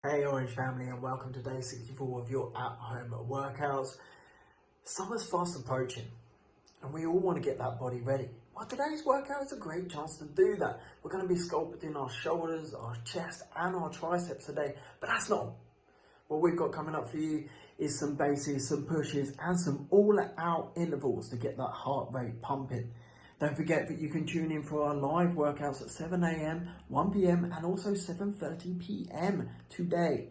Hey Orange family, and welcome to day 64 of your at-home workouts. Summer's fast approaching and we all want to get that body ready. Well, today's workout is a great chance to do that. We're going to be sculpting our shoulders, our chest and our triceps today, but that's not all. What we've got coming up for you is some bases, some pushes and some all-out intervals to get that heart rate pumping. Don't forget that you can tune in for our live workouts at 7 AM, 1 PM and also 7:30 PM today.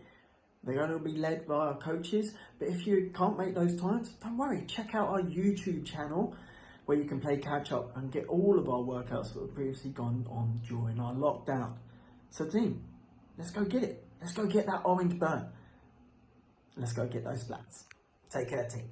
They're going to be led by our coaches, but if you can't make those times, don't worry. Check out our YouTube channel where you can play catch up and get all of our workouts that have previously gone on during our lockdown. So team, let's go get it. Let's go get that orange burn. Let's go get those splats. Take care team.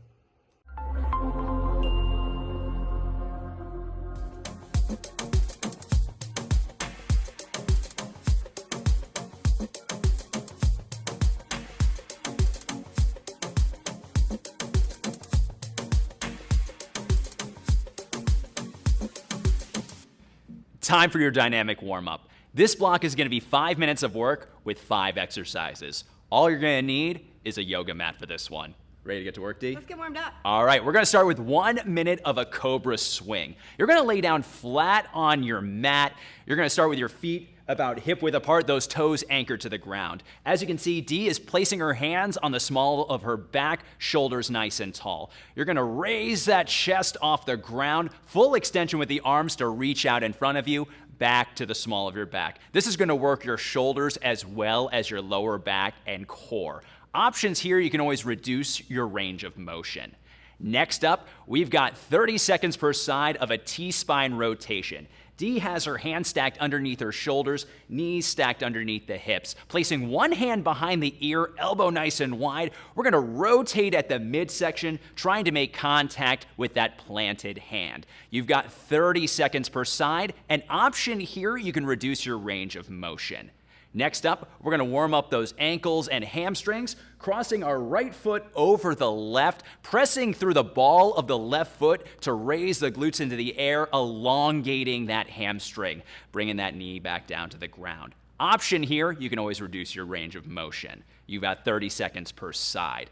Time for your dynamic warm-up. This block is going to be 5 minutes of work with 5 exercises. All you're going to need is a yoga mat for this one. Ready to get to work, D? Let's get warmed up. All right, we're going to start with 1 minute of a cobra swing. You're going to lay down flat on your mat. You're going to start with your feet about hip width apart, those toes anchored to the ground. As you can see, Dee is placing her hands on the small of her back, shoulders nice and tall. You're going to raise that chest off the ground, full extension with the arms to reach out in front of you, back to the small of your back. This is going to work your shoulders as well as your lower back and core. Options here, you can always reduce your range of motion. Next up, we've got 30 seconds per side of a T-spine rotation. Dee has her hands stacked underneath her shoulders, knees stacked underneath the hips. Placing one hand behind the ear, elbow nice and wide, we're going to rotate at the midsection, trying to make contact with that planted hand. You've got 30 seconds per side. An option here, you can reduce your range of motion. Next up, we're going to warm up those ankles and hamstrings, crossing our right foot over the left, pressing through the ball of the left foot to raise the glutes into the air, elongating that hamstring, bringing that knee back down to the ground. Option here, you can always reduce your range of motion. You've got 30 seconds per side.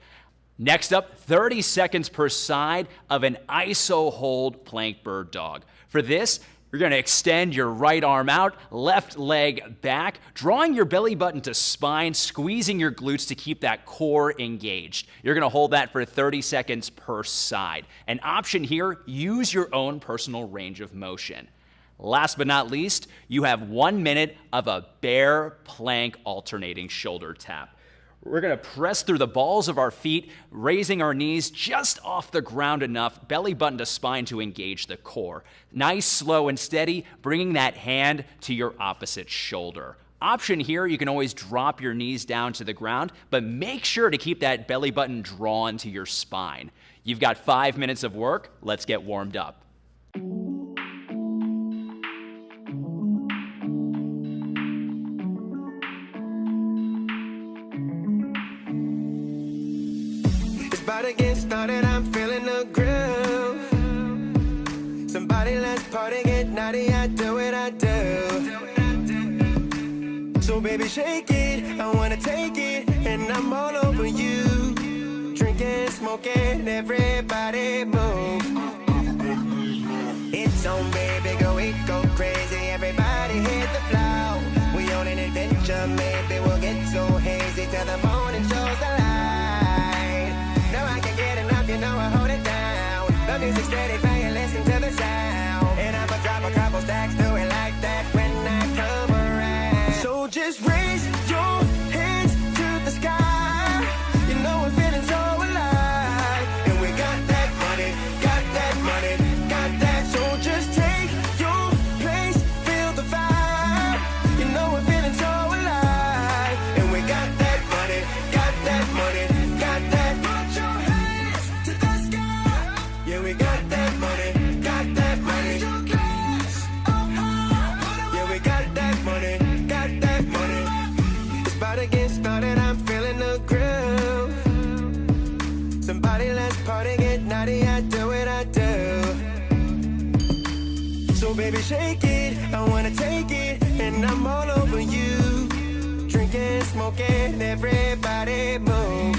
Next up, 30 seconds per side of an iso hold plank bird dog. For this, you're going to extend your right arm out, left leg back, drawing your belly button to spine, squeezing your glutes to keep that core engaged. You're going to hold that for 30 seconds per side. An option here, use your own personal range of motion. Last but not least, you have 1 minute of a bear plank alternating shoulder tap. We're going to press through the balls of our feet, raising our knees just off the ground enough, belly button to spine to engage the core. Nice, slow, and steady, bringing that hand to your opposite shoulder. Option here, you can always drop your knees down to the ground, but make sure to keep that belly button drawn to your spine. You've got 5 minutes of work. Let's get warmed up. About to get started, I'm feeling the groove. Somebody let's party, get naughty, I do what I do. So baby shake it, I wanna take it, and I'm all over you. Drinking, smoking, everybody move. It's on baby, go crazy, everybody hit the floor. We on an adventure, maybe we'll get so hazy till the morning shows the light. No, I can't get enough, you know I hold it down. The music steady playing, listen to the sound. And I'ma drop a couple stacks, do it like that when I come around. So just raise your hands to the sky. You know I'm feeling so alive. And we got that money, got that money, got that. So just take your place, feel the vibe. You know I'm feeling so alive. And we got that money, got that money, got that. Yeah, we got that money, got that money. Yeah, we got that money, got that money. It's about to get started, I'm feeling the groove. Somebody let's party, get naughty, I do what I do. So baby shake it, I wanna take it, and I'm all over you. Drinking, smoking. smoking, everybody move.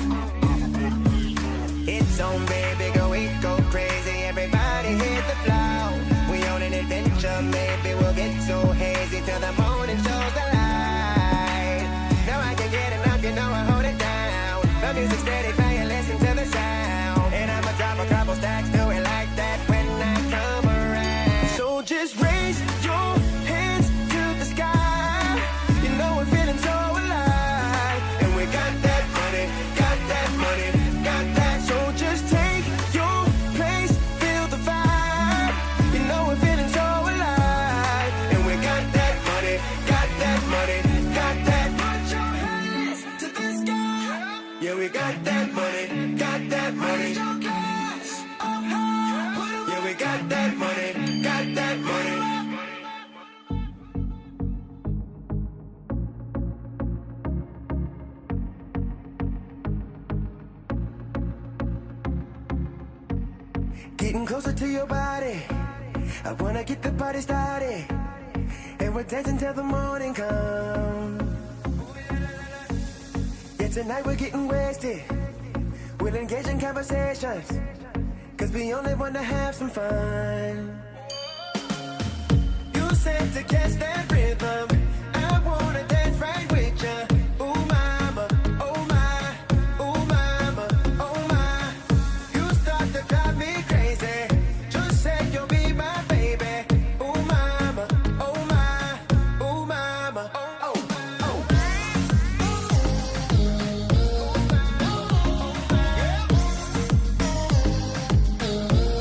It's on, baby, go crazy, everybody hit the floor. We on an adventure, maybe we'll get so hazy till the morning shows the light. Now I can get enough, you know I hold it down. The music steady playing, listen to the sound. And I'ma drop a couple stacks, do it like that when I come around. So just raise your hands to the sky. You know we're feeling so alive. And we got that money, got that money, got that. So just take your place, feel the vibe. You know we're feeling so alive. And we got that money, got that money, got that. Put your hands to the sky. Yeah, we got that money, got that money. Yeah, we got that money, got that money. Getting closer to your body, I wanna get the party started. And we're dancing till the morning comes. Yeah, tonight we're getting wasted. We'll engage in conversations, cause we only wanna have some fun. You said to catch that rhythm, I wanna dance right with ya. Ooh mama, oh my, ooh mama, oh my. You start to drive me crazy, just say you'll be my baby. Ooh mama, oh my, ooh mama, oh, oh, oh.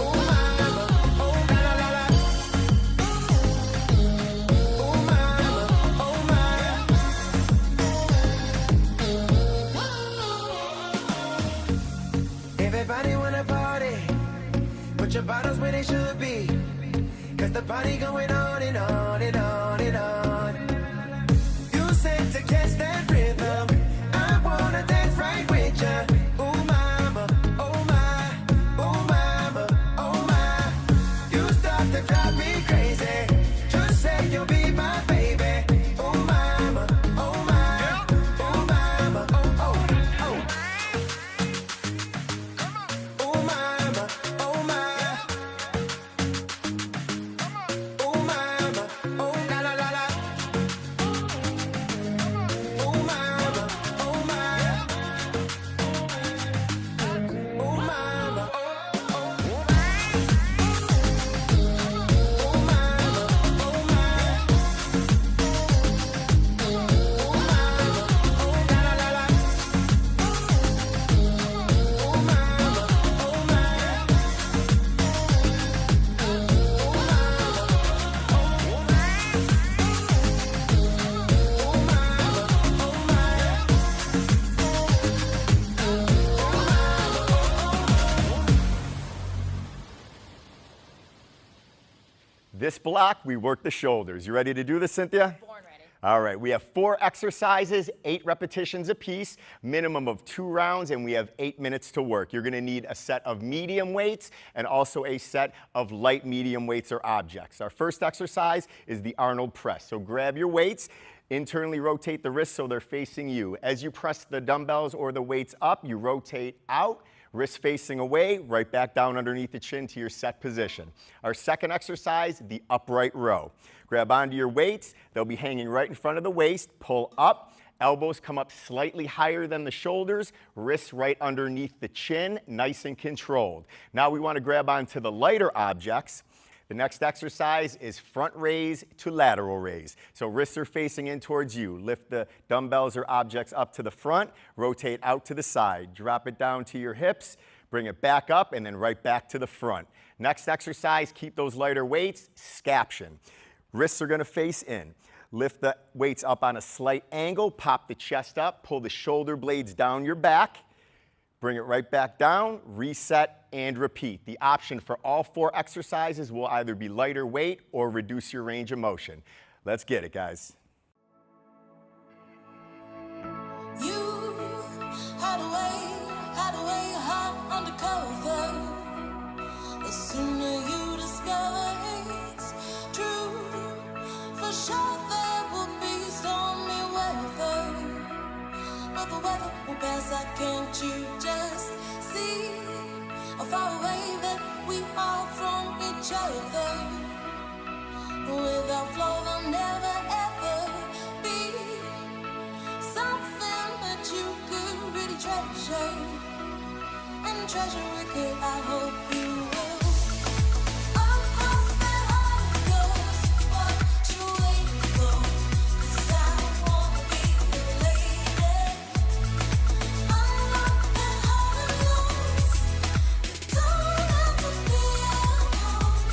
Ooh mama, oh la la la la. Ooh mama, oh my. Everybody wanna party, put your bottles where they should be, cause the party going on and on and on and on. You said to catch that rhythm, I wanna dance right with ya. Ooh mama, oh my, ooh mama, oh my. You start to drive me crazy, just say you'll be my baby. Ooh mama, oh my, ooh mama, oh, oh, oh. Ooh mama, oh my. Ooh mama, oh la la la la. Ooh mama, oh my. Ooh mama, oh, oh. Ooh mama, oh my. Ooh mama, oh la la la la. Ooh mama, oh my. This block, we work the shoulders. You ready to do this, Cynthia? Born ready. All right, we have 4 exercises, 8 repetitions apiece, minimum of 2 rounds, and we have 8 minutes to work. You're gonna need a set of medium weights and also a set of light medium weights or objects. Our first exercise is the Arnold press. So grab your weights, internally rotate the wrists so they're facing you. As you press the dumbbells or the weights up, you rotate out, wrists facing away, right back down underneath the chin to your set position. Our second exercise, the upright row. Grab onto your weights, they'll be hanging right in front of the waist, pull up, elbows come up slightly higher than the shoulders, wrists right underneath the chin, nice and controlled. Now we want to grab onto the lighter objects. The next exercise is front raise to lateral raise. So wrists are facing in towards you. Lift the dumbbells or objects up to the front, rotate out to the side. Drop it down to your hips, bring it back up, and then right back to the front. Next exercise, keep those lighter weights, scaption. Wrists are gonna face in. Lift the weights up on a slight angle, pop the chest up, pull the shoulder blades down your back, bring it right back down, reset, and repeat. The option for all 4 exercises will either be lighter weight or reduce your range of motion. Let's get it, guys. You hide away, hot undercover. The sooner you discover it's true, for sure there will be stormy weather. Can't you just see how far away that we are from each other? Without flow, there'll never ever be something that you could really treasure. And treasure it could, I hope you will. Across that heart goes, what you waiting for? 'Cause I wanna be your lady. Unlock that heart of yours. Don't have to be alone.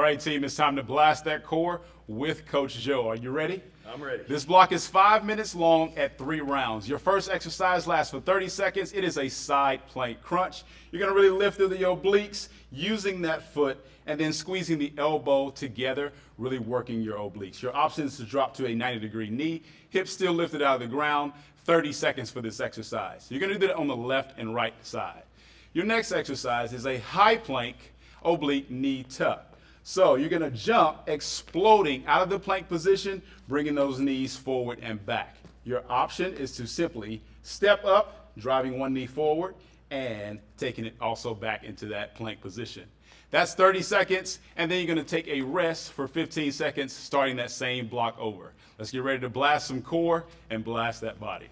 right, team, it's time to blast that core with Coach Joe. Are you ready? I'm ready. This block is 5 minutes long at 3 rounds. Your first exercise lasts for 30 seconds. It is a side plank crunch. You're going to really lift through the obliques using that foot and then squeezing the elbow together, really working your obliques. Your option is to drop to a 90-degree knee, hips still lifted out of the ground, 30 seconds for this exercise. You're going to do that on the left and right side. Your next exercise is a high plank oblique knee tuck. So you're going to jump, exploding out of the plank position, bringing those knees forward and back. Your option is to simply step up, driving one knee forward, and taking it also back into that plank position. That's 30 seconds, and then you're going to take a rest for 15 seconds, starting that same block over. Let's get ready to blast some core and blast that body.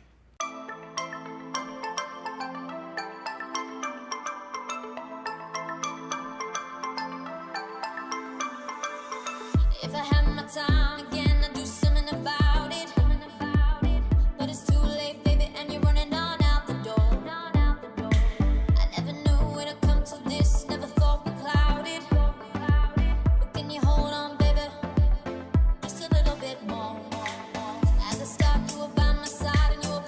If I had my time again, I'd do something about it. But it's too late, baby, and you're running on out the door. I never knew it'd come to this, never thought we clouded. But can you hold on, baby, just a little bit more? As I start, you were by my side and you were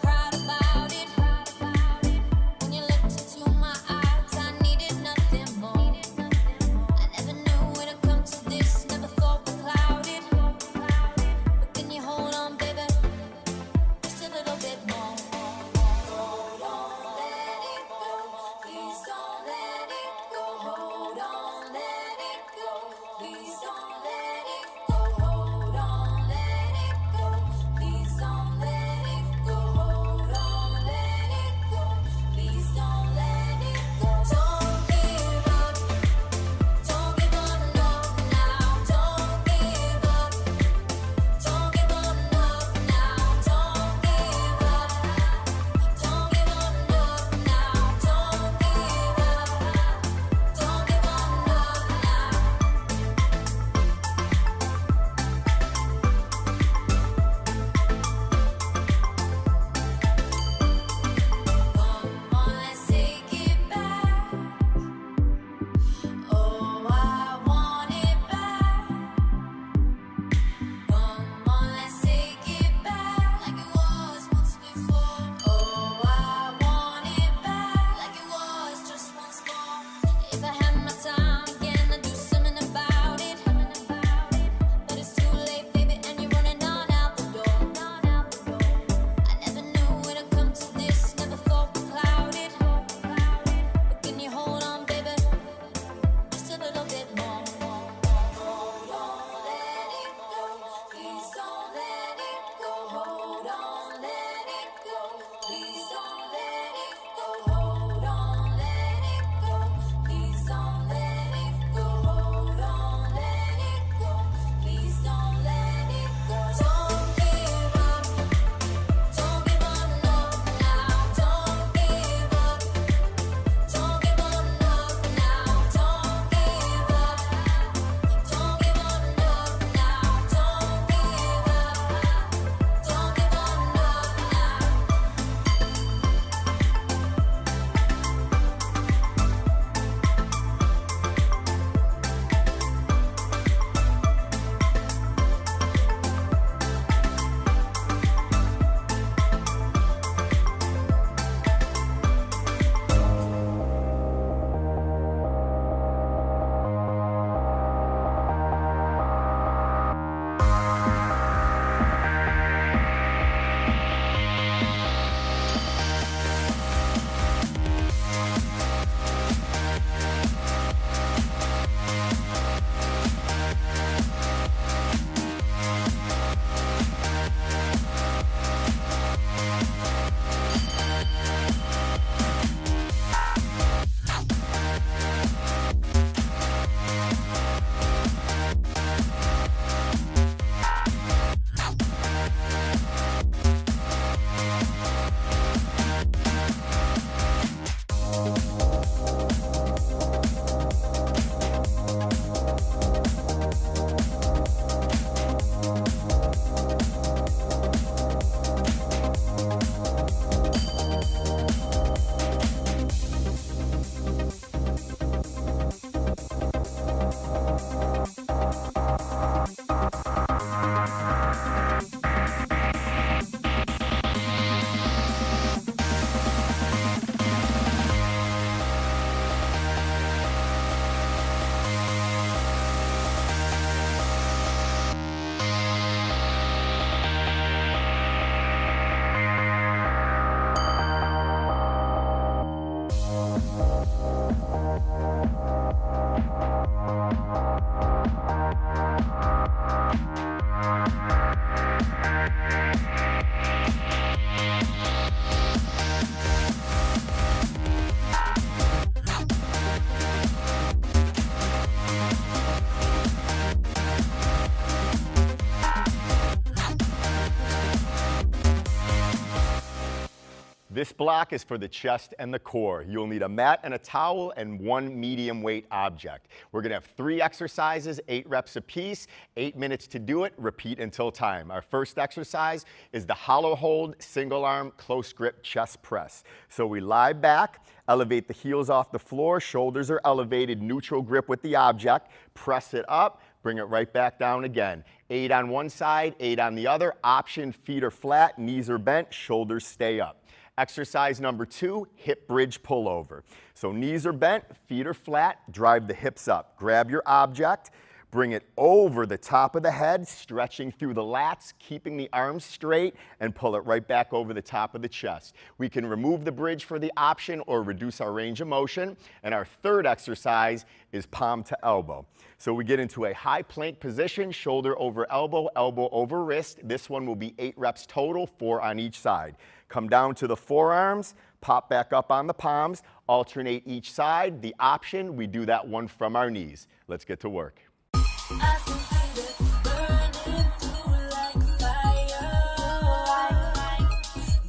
This block is for the chest and the core. You'll need a mat and a towel and one medium weight object. We're gonna have 3 exercises, 8 reps apiece, 8 minutes to do it, repeat until time. Our first exercise is the hollow hold, single arm, close grip chest press. So we lie back, elevate the heels off the floor, shoulders are elevated, neutral grip with the object, press it up, bring it right back down again. 8 on one side, 8 on the other. Option, feet are flat, knees are bent, shoulders stay up. Exercise number 2, hip bridge pullover. So knees are bent, feet are flat, drive the hips up. Grab your object, bring it over the top of the head, stretching through the lats, keeping the arms straight, and pull it right back over the top of the chest. We can remove the bridge for the option or reduce our range of motion. And our third exercise is palm to elbow. So we get into a high plank position, shoulder over elbow, elbow over wrist. This one will be 8 reps total, 4 on each side. Come down to the forearms, pop back up on the palms, alternate each side. The option, we do that one from our knees. Let's get to work. I can feel it burning through like fire.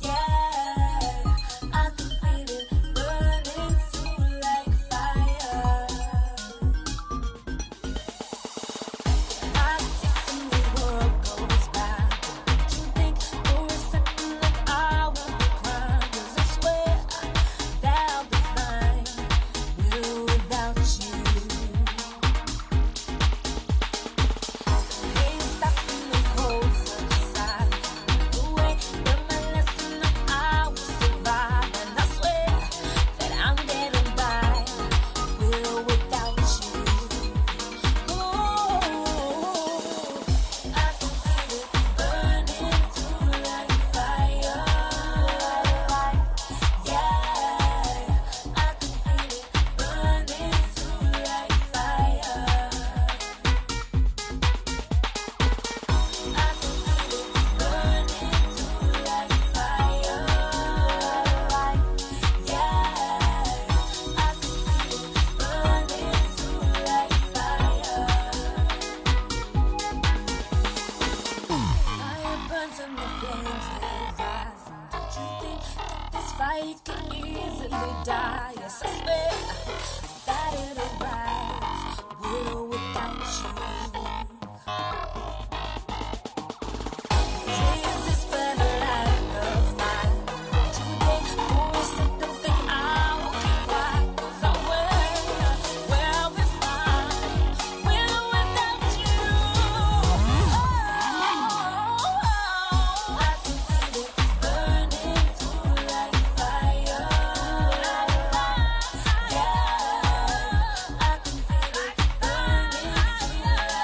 Yeah, I can feel it burning through like fire. I think when the world goes by, don't you think for a second that I won't be crying? 'Cause I swear that I'll be fine, will without you. Fight can easily die. Yes, I swear that it'll rise. Will without you. Is this better life of mine? Today, boys, I don't think I will keep quiet. 'Cause I will be fine. Will without you. I can feel it burning through like fire. Yeah, I can feel it burning through like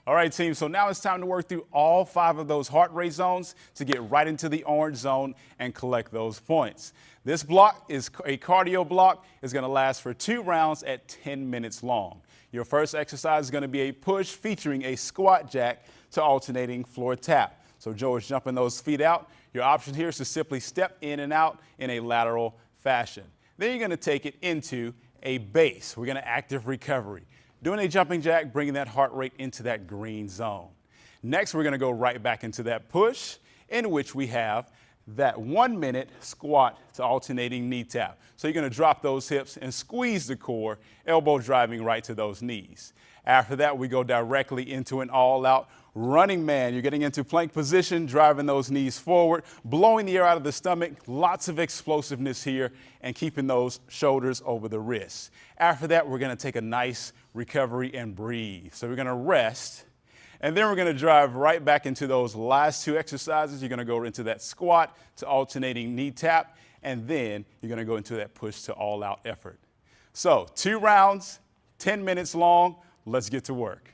All right, team, so now it's time to work through all 5 of those heart rate zones to get right into the orange zone and collect those points. This block is a cardio block. It's going to last for 2 rounds at 10 minutes long. Your first exercise is going to be a push featuring a squat jack to alternating floor tap. So Joe is jumping those feet out. Your option here is to simply step in and out in a lateral fashion. Then you're going to take it into a base. We're going to active recovery. Doing a jumping jack, bringing that heart rate into that green zone. Next, we're going to go right back into that push, in which we have that 1 minute squat to alternating knee tap. So you're going to drop those hips and squeeze the core, elbow driving right to those knees. After that, we go directly into an all-out running man. You're getting into plank position, driving those knees forward, blowing the air out of the stomach, lots of explosiveness here, and keeping those shoulders over the wrists. After that, we're going to take a nice recovery and breathe. So we're going to rest, and then we're going to drive right back into those last 2 exercises. You're going to go into that squat to alternating knee tap, and then you're going to go into that push to all-out effort. So 2 rounds, 10 minutes long. Let's get to work.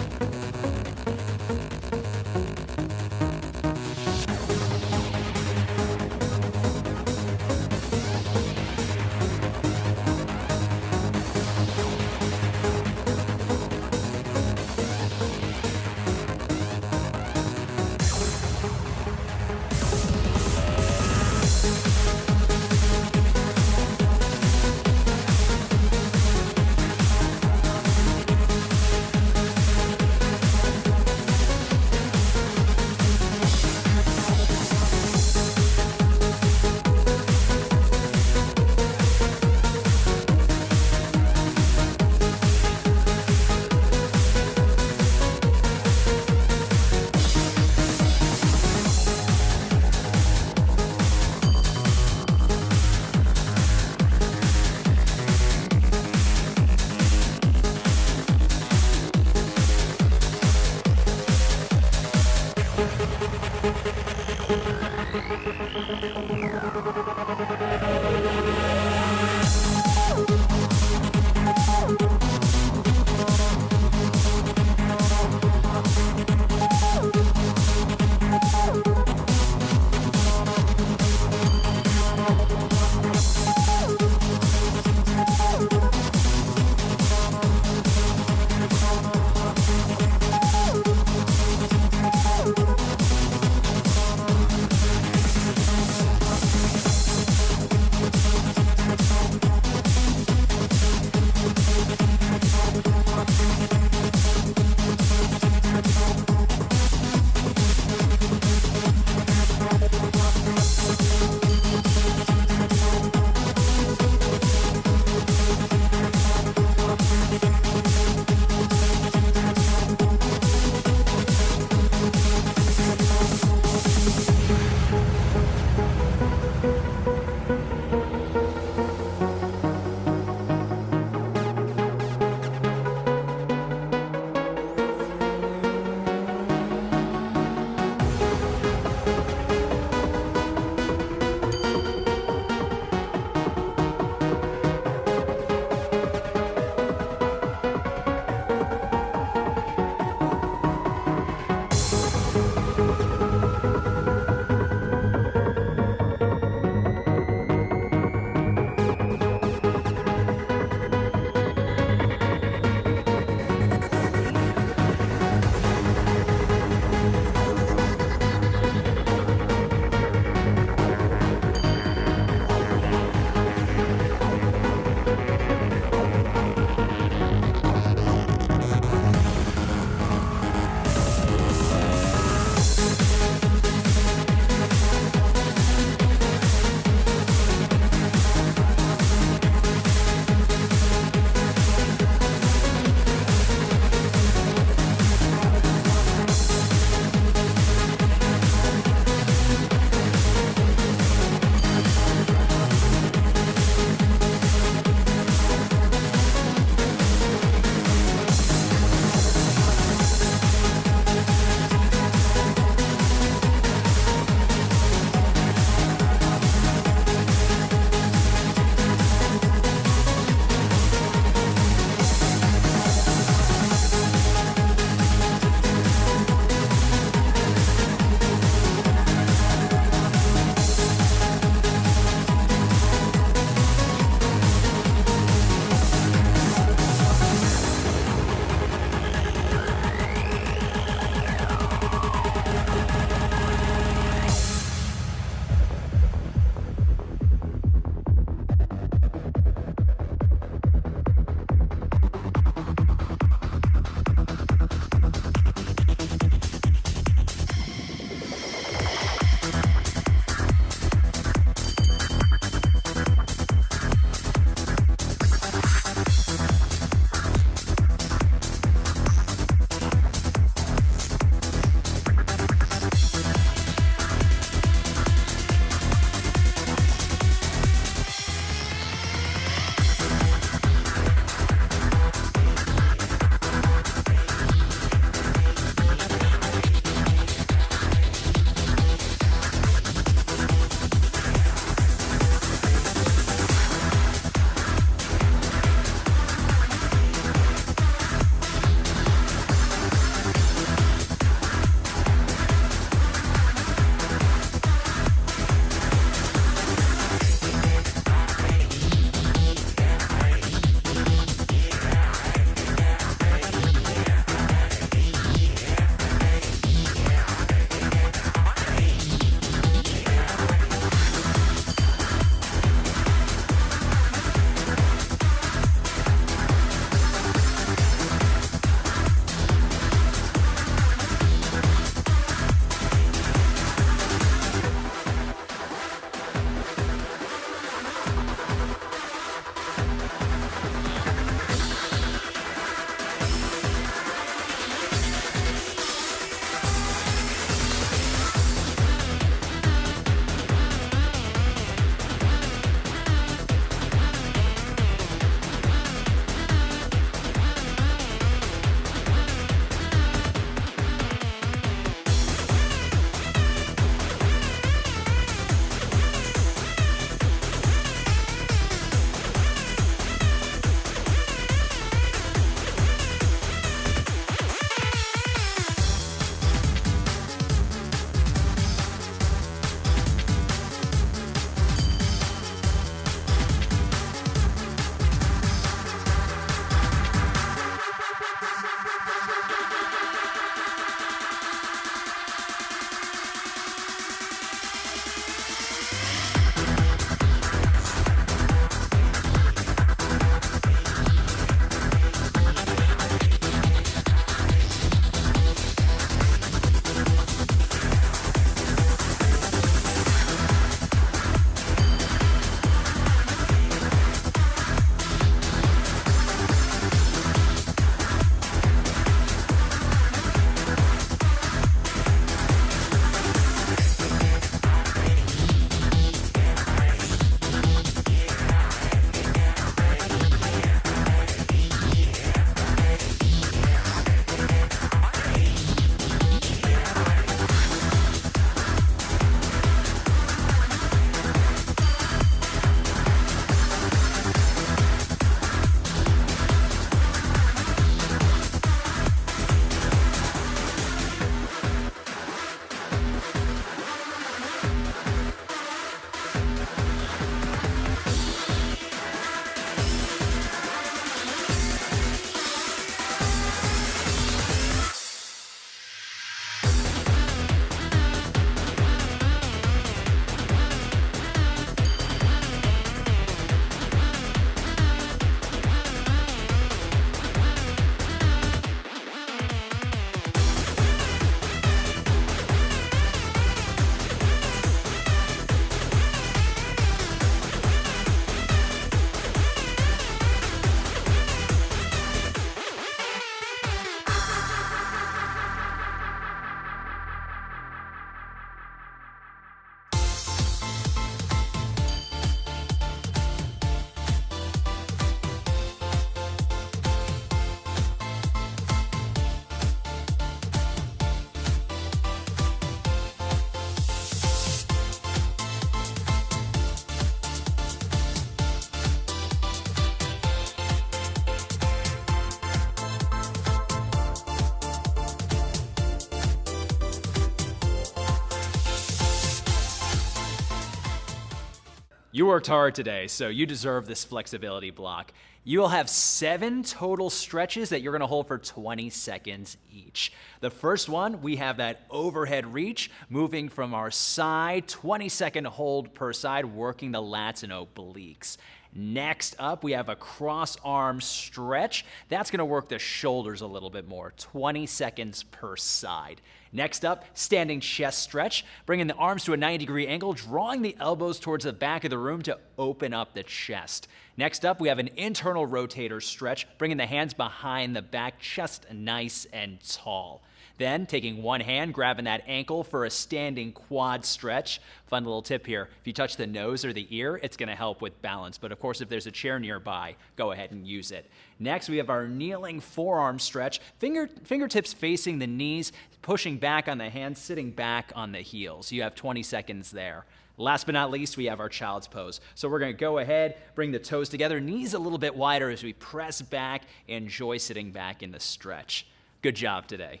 You worked hard today, so you deserve this flexibility block. You will have 7 total stretches that you're gonna hold for 20 seconds each. The first one, we have that overhead reach, moving from our side, 20-second hold per side, working the lats and obliques. Next up, we have a cross arm stretch. That's gonna work the shoulders a little bit more, 20 seconds per side. Next up, standing chest stretch, bringing the arms to a 90-degree angle, drawing the elbows towards the back of the room to open up the chest. Next up, we have an internal rotator stretch, bringing the hands behind the back, chest nice and tall. Then, taking one hand, grabbing that ankle for a standing quad stretch. Fun little tip here, if you touch the nose or the ear, it's gonna help with balance. But of course, if there's a chair nearby, go ahead and use it. Next, we have our kneeling forearm stretch. Fingertips facing the knees, pushing back on the hands, sitting back on the heels. You have 20 seconds there. Last but not least, we have our child's pose. So we're gonna go ahead, bring the toes together, knees a little bit wider as we press back, enjoy sitting back in the stretch. Good job today.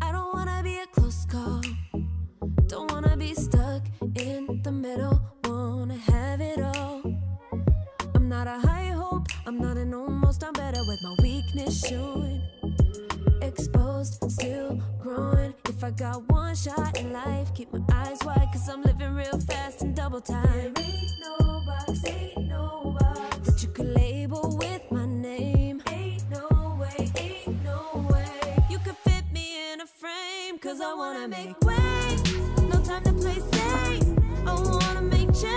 I don't wanna be a close call. Don't wanna be stuck in the middle. Wanna have it all. I'm not a high hope. I'm not an almost. I'm better with my weakness showing. Exposed, still growing. If I got one shot in life, keep my eyes wide, cause I'm living real fast in double time. There ain't no box that you could label with my name. Ain't no way you could fit me in a frame, cause I wanna make waves. No time to play safe. I wanna make change.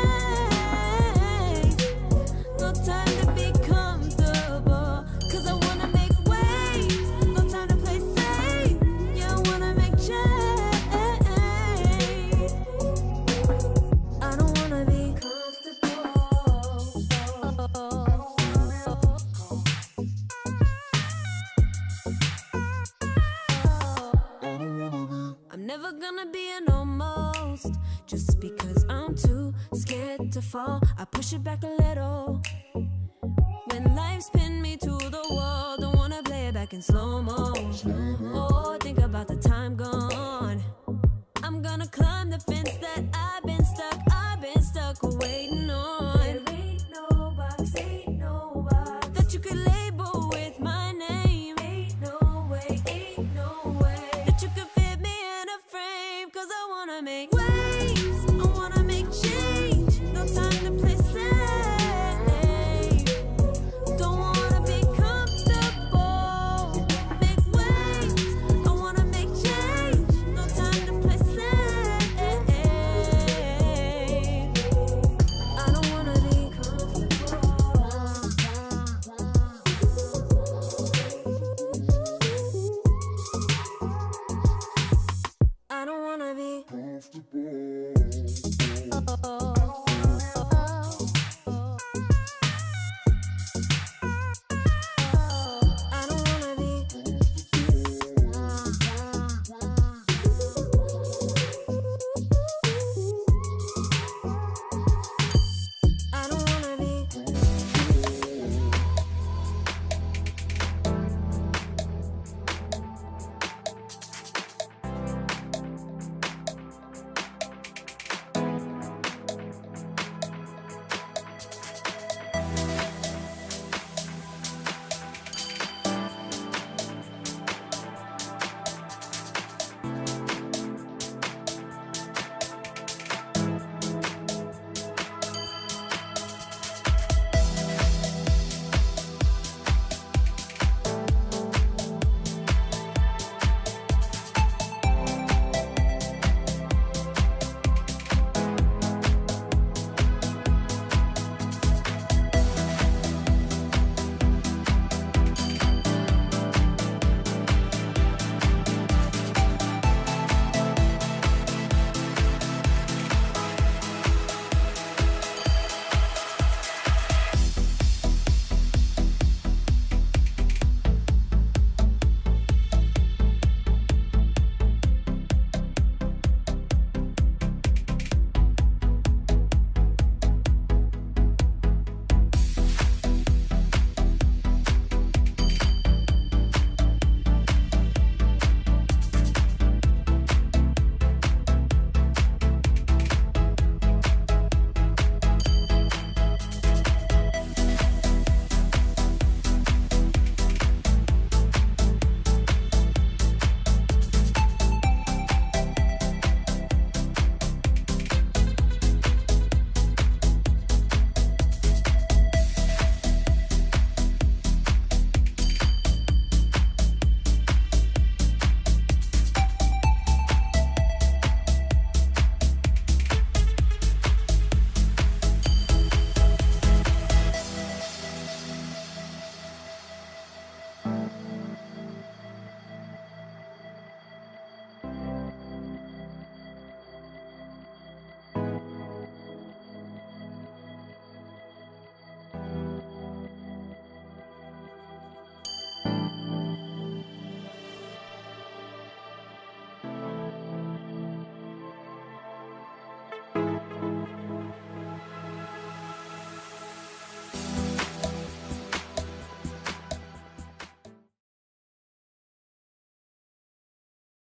No time to be comfortable, cause I wanna make waves. No time to play safe. Yeah, I wanna make change. I don't wanna be comfortable. I'm never gonna be an almost, just because I'm too scared to fall. I push it back a little. When life's pinned me to the wall, don't wanna play it back in slow-mo. Oh, think about the time gone. I'm gonna climb the fence that I've been stuck waiting on. There ain't no box that you could label with my